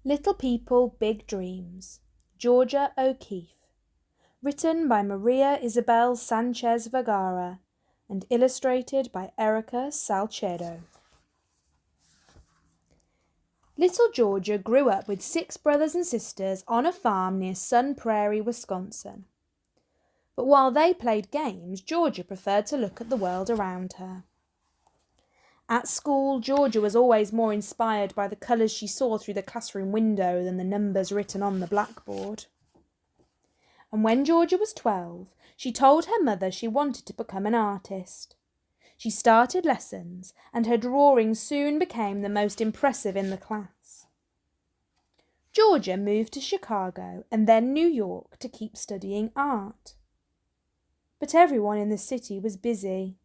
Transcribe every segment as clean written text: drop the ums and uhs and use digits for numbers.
Little People, Big Dreams, Georgia O'Keeffe. Written by Maria Isabel Sanchez Vegara and illustrated by Erica Salcedo. Little Georgia grew up with 6 brothers and sisters on a farm near Sun Prairie, Wisconsin. But while they played games, Georgia preferred to look at the world around her. At school, Georgia was always more inspired by the colours she saw through the classroom window than the numbers written on the blackboard. And when Georgia was 12, she told her mother she wanted to become an artist. She started lessons, and her drawings soon became the most impressive in the class. Georgia moved to Chicago and then New York to keep studying art. But everyone in the city was busy.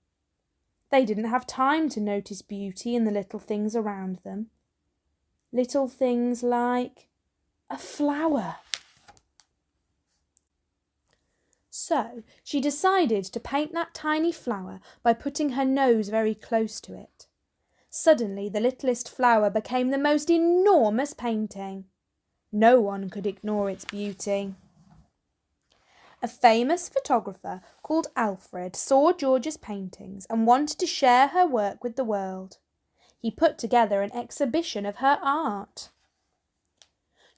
They didn't have time to notice beauty in the little things around them. Little things like a flower. So she decided to paint that tiny flower by putting her nose very close to it. Suddenly the littlest flower became the most enormous painting. No one could ignore its beauty. A famous photographer called Alfred saw Georgia's paintings and wanted to share her work with the world. He put together an exhibition of her art.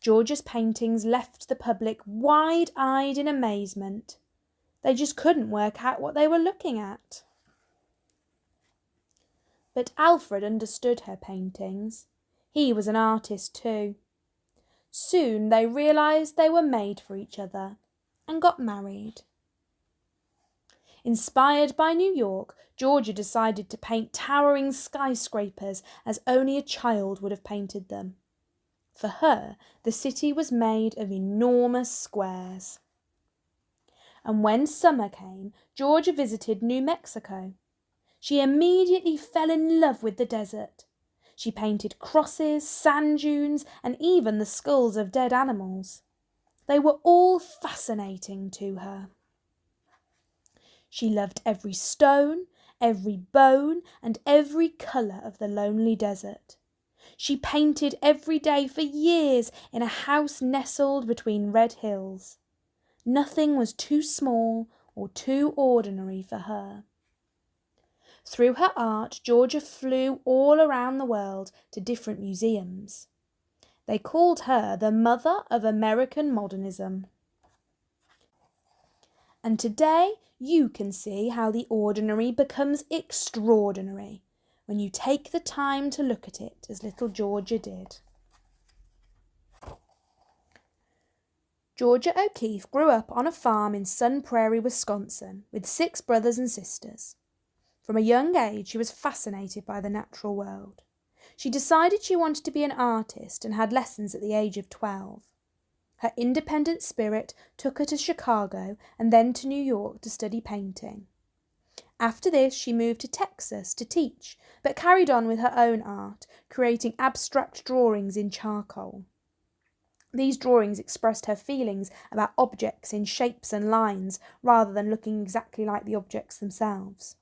Georgia's paintings left the public wide-eyed in amazement. They just couldn't work out what they were looking at. But Alfred understood her paintings. He was an artist too. Soon they realised they were made for each other and got married. Inspired by New York, Georgia decided to paint towering skyscrapers as only a child would have painted them. For her, the city was made of enormous squares. And when summer came, Georgia visited New Mexico. She immediately fell in love with the desert. She painted crosses, sand dunes, and even the skulls of dead animals. They were all fascinating to her. She loved every stone, every bone, and every colour of the lonely desert. She painted every day for years in a house nestled between red hills. Nothing was too small or too ordinary for her. Through her art, Georgia flew all around the world to different museums. They called her the mother of American modernism. And today you can see how the ordinary becomes extraordinary when you take the time to look at it as little Georgia did. Georgia O'Keeffe grew up on a farm in Sun Prairie, Wisconsin, with 6 brothers and sisters. From a young age, she was fascinated by the natural world. She decided she wanted to be an artist and had lessons at the age of 12. Her independent spirit took her to Chicago and then to New York to study painting. After this, she moved to Texas to teach, but carried on with her own art, creating abstract drawings in charcoal. These drawings expressed her feelings about objects in shapes and lines rather than looking exactly like the objects themselves.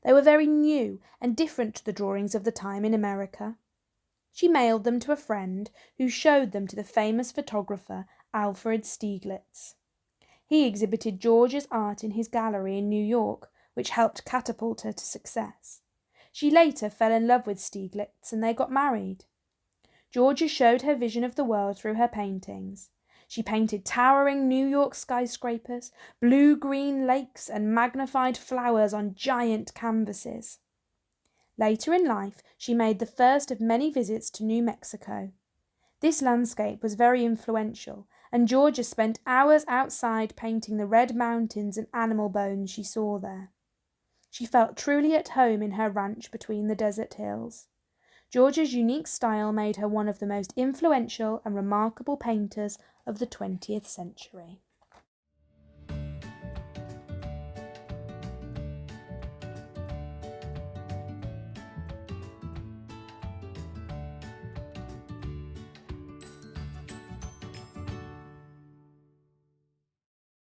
They were very new and different to the drawings of the time in America. She mailed them to a friend who showed them to the famous photographer Alfred Stieglitz. He exhibited Georgia's art in his gallery in New York, which helped catapult her to success. She later fell in love with Stieglitz and they got married. Georgia showed her vision of the world through her paintings. She painted towering New York skyscrapers, blue-green lakes, and magnified flowers on giant canvases. Later in life, she made the first of many visits to New Mexico. This landscape was very influential, and Georgia spent hours outside painting the red mountains and animal bones she saw there. She felt truly at home in her ranch between the desert hills. Georgia's unique style made her one of the most influential and remarkable painters of the 20th century.